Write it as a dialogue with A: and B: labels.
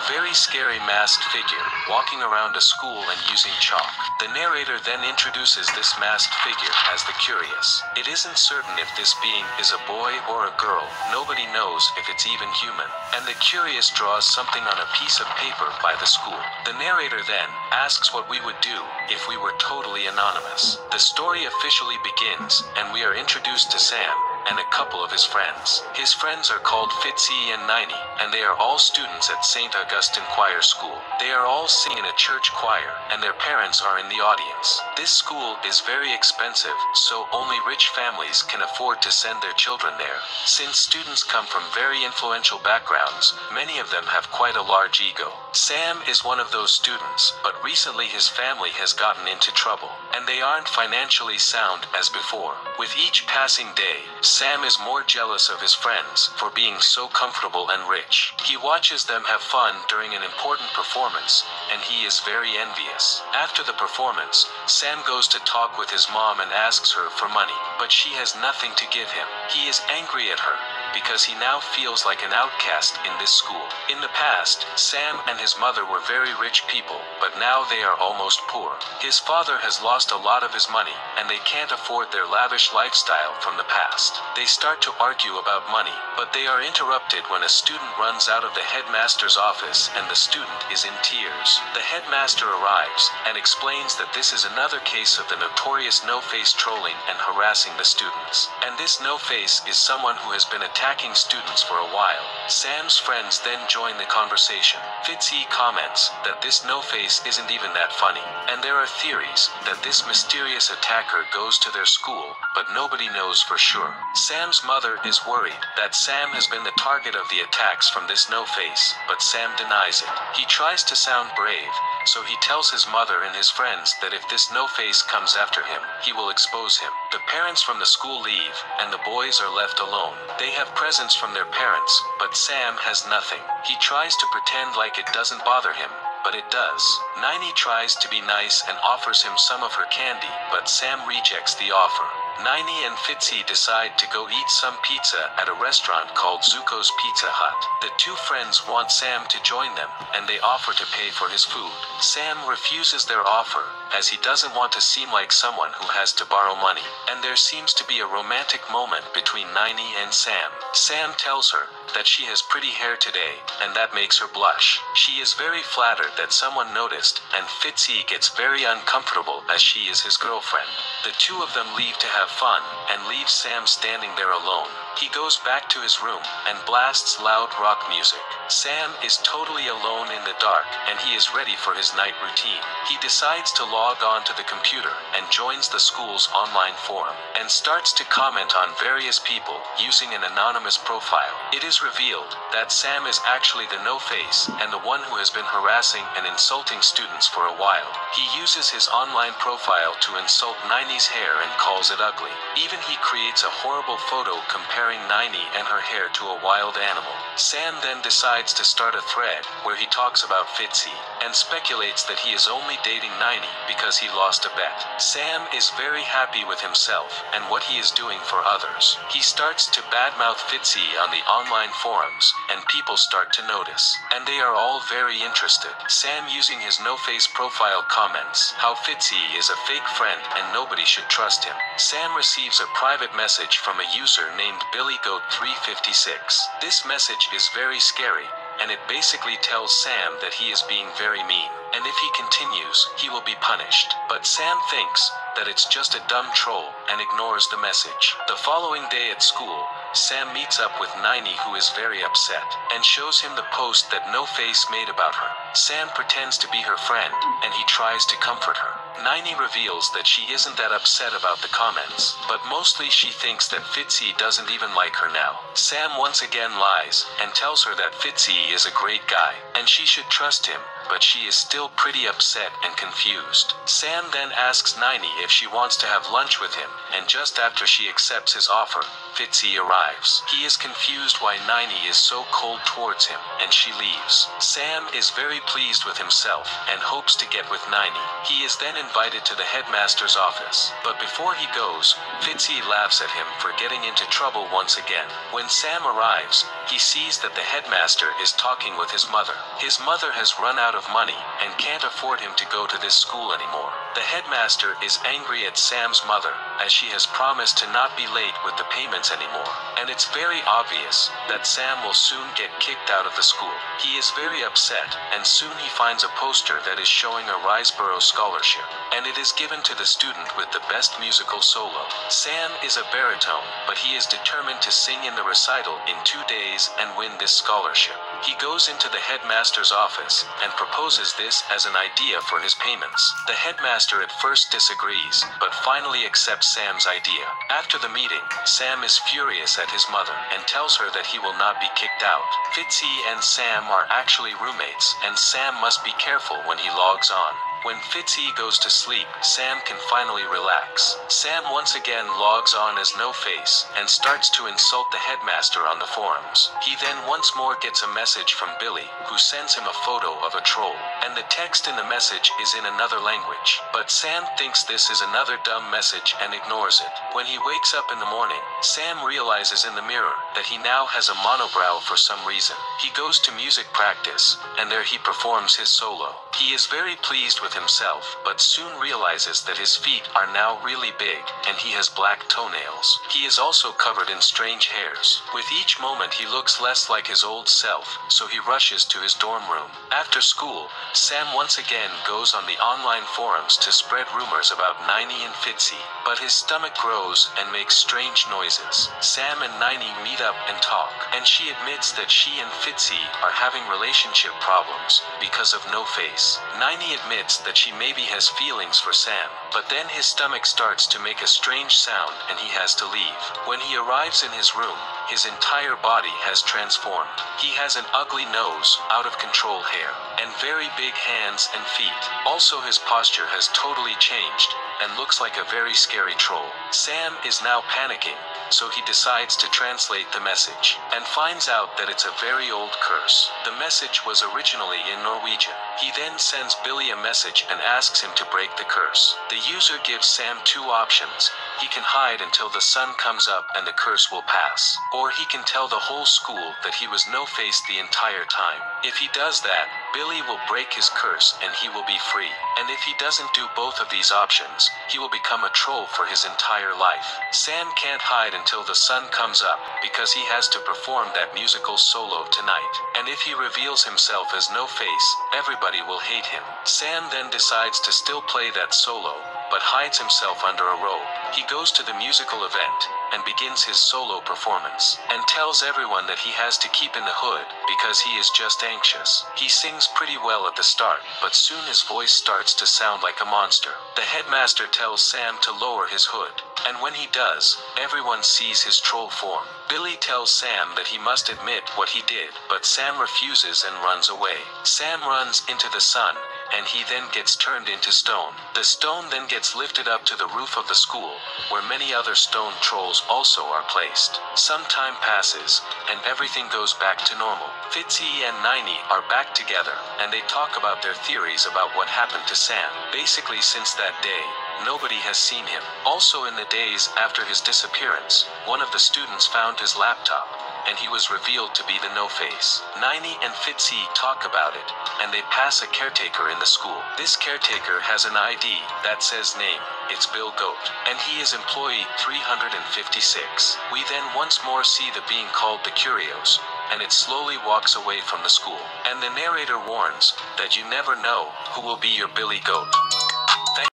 A: very scary masked figure, walking around a school and using chalk. The narrator then introduces this masked figure as the Curious. It isn't certain if this being is a boy or a girl, nobody knows if it's even human, and the Curious draws something on a piece of paper by the school. The narrator then asks what we would do if we were totally anonymous. The story officially begins, and we are introduced to Sam and a couple of his friends. His friends are called Fitzy and Niney, and they are all students at St. Augustine Choir School. They are all singing in a church choir, and their parents are in the audience. This school is very expensive, so only rich families can afford to send their children there. Since students come from very influential backgrounds, many of them have quite a large ego. Sam is one of those students, but recently his family has gotten into trouble, and they aren't financially sound as before. With each passing day, Sam is more jealous of his friends for being so comfortable and rich. He watches them have fun during an important performance, and he is very envious. After the performance, Sam goes to talk with his mom and asks her for money, but she has nothing to give him. He is angry at her, because he now feels like an outcast in this school. In the past, Sam and his mother were very rich people, but now they are almost poor. His father has lost a lot of his money, and they can't afford their lavish lifestyle from the past. They start to argue about money, but they are interrupted when a student runs out of the headmaster's office and the student is in tears. The headmaster arrives and explains that this is another case of the notorious no-face trolling and harassing the students. And this no-face is someone who has been attacking students for a while. Sam's friends then join the conversation. Fitzy comments that this no-face isn't even that funny, and there are theories that this mysterious attacker goes to their school, but nobody knows for sure. Sam's mother is worried that Sam has been the target of the attacks from this no-face, but Sam denies it. He tries to sound brave, so he tells his mother and his friends that if this no-face comes after him, he will expose him. The parents from the school leave, and the boys are left alone. They have presents from their parents, but Sam has nothing. He tries to pretend like it doesn't bother him, but it does. Niney tries to be nice and offers him some of her candy, but Sam rejects the offer. Niney and Fitzy decide to go eat some pizza at a restaurant called Zuko's Pizza Hut. The two friends want Sam to join them, and they offer to pay for his food. Sam refuses their offer, as he doesn't want to seem like someone who has to borrow money, and there seems to be a romantic moment between Niney and Sam. Sam tells her that she has pretty hair today, and that makes her blush. She is very flattered that someone noticed, and Fitzy gets very uncomfortable as she is his girlfriend. The two of them leave to have fun, and leave Sam standing there alone. He goes back to his room, and blasts loud rock music. Sam is totally alone in the dark, and he is ready for his night routine. He decides to log on to the computer, and joins the school's online forum, and starts to comment on various people, using an anonymous profile. It is revealed that Sam is actually the no-face, and the one who has been harassing and insulting students for a while. He uses his online profile to insult Niney's hair and calls it ugly. Even he creates a horrible photo comparing Niney and her hair to a wild animal. Sam then decides to start a thread where he talks about Fitzy, and speculates that he is only dating Niney because he lost a bet. Sam is very happy with himself and what he is doing for others. He starts to badmouth Fitzy on the online forums, and people start to notice, and they are all very interested. Sam, using his no-face profile, comments how Fitzy is a fake friend and nobody should trust him. Sam receives a private message from a user named BillyGoat356. This message is very scary, and it basically tells Sam that he is being very mean, and if he continues, he will be punished. But Sam thinks that it's just a dumb troll, and ignores the message. The following day at school, Sam meets up with Niney, who is very upset, and shows him the post that No-Face made about her. Sam pretends to be her friend, and he tries to comfort her. Niney reveals that she isn't that upset about the comments, but mostly she thinks that Fitzy doesn't even like her now. Sam once again lies, and tells her that Fitzy is a great guy, and she should trust him, but she is still pretty upset and confused. Sam then asks Niney if she wants to have lunch with him, and just after she accepts his offer, Fitzy arrives. He is confused why Niney is so cold towards him, and she leaves. Sam is very pleased with himself, and hopes to get with Niney. He is then invited to the headmaster's office. But before he goes, Fitzy laughs at him for getting into trouble once again. When Sam arrives, he sees that the headmaster is talking with his mother. His mother has run out of money and can't afford him to go to this school anymore. The headmaster is angry at Sam's mother, as she has promised to not be late with the payments anymore. And it's very obvious that Sam will soon get kicked out of the school. He is very upset, and soon he finds a poster that is showing a Riseborough scholarship, and it is given to the student with the best musical solo. Sam is a baritone, but he is determined to sing in the recital in 2 days and win this scholarship. He goes into the headmaster's office and proposes this as an idea for his payments. The headmaster at first disagrees, but finally accepts Sam's idea. After the meeting, Sam is furious at his mother and tells her that he will not be kicked out. Fitzy and Sam are actually roommates, and Sam must be careful when he logs on. When Fitzy goes to sleep, Sam can finally relax. Sam once again logs on as No Face and starts to insult the headmaster on the forums. He then once more gets a message from Billy, who sends him a photo of a troll, and the text in the message is in another language. But Sam thinks this is another dumb message and ignores it. When he wakes up in the morning, Sam realizes in the mirror that he now has a monobrow for some reason. He goes to music practice, and there he performs his solo. He is very pleased with himself, but soon realizes that his feet are now really big, and he has black toenails. He is also covered in strange hairs. With each moment he looks less like his old self, so he rushes to his dorm room. After school, Sam once again goes on the online forums to spread rumors about Nini and Fitzy, but his stomach grows and makes strange noises. Sam and Nini meet up and talk, and she admits that she and Fitzy are having relationship problems because of No Face. Nini admits that she maybe has feelings for Sam, but then his stomach starts to make a strange sound and he has to leave. When he arrives in his room, his entire body has transformed. He has an ugly nose, out of control hair, and very big hands and feet. Also his posture has totally changed, and looks like a very scary troll. Sam is now panicking, so he decides to translate the message, and finds out that it's a very old curse. The message was originally in Norwegian. He then sends Billy a message and asks him to break the curse. The user gives Sam 2 options. He can hide until the sun comes up and the curse will pass, or he can tell the whole school that he was No Face the entire time. If he does that, Billy will break his curse and he will be free. And if he doesn't do both of these options, he will become a troll for his entire life. Sam can't hide until the sun comes up, because he has to perform that musical solo tonight. And if he reveals himself as No Face, everybody will hate him. Sam then decides to still play that solo, but hides himself under a robe. He goes to the musical event, and begins his solo performance, and tells everyone that he has to keep in the hood, because he is just anxious. He sings pretty well at the start, but soon his voice starts to sound like a monster. The headmaster tells Sam to lower his hood, and when he does, everyone sees his troll form. Billy tells Sam that he must admit what he did, but Sam refuses and runs away. Sam runs into the sun, and he then gets turned into stone. The stone then gets lifted up to the roof of the school, where many other stone trolls also are placed. Some time passes, and everything goes back to normal. Fitzy and Nini are back together, and they talk about their theories about what happened to Sam. Basically, since that day, nobody has seen him. Also, in the days after his disappearance, one of the students found his laptop, and he was revealed to be the No Face. Nini and Fitzy talk about it, and they pass a caretaker in the school. This caretaker has an ID that says name. It's Bill Goat, and he is employee 356. We then once more see the being called the Curios, and it slowly walks away from the school. And the narrator warns that you never know who will be your Billy Goat.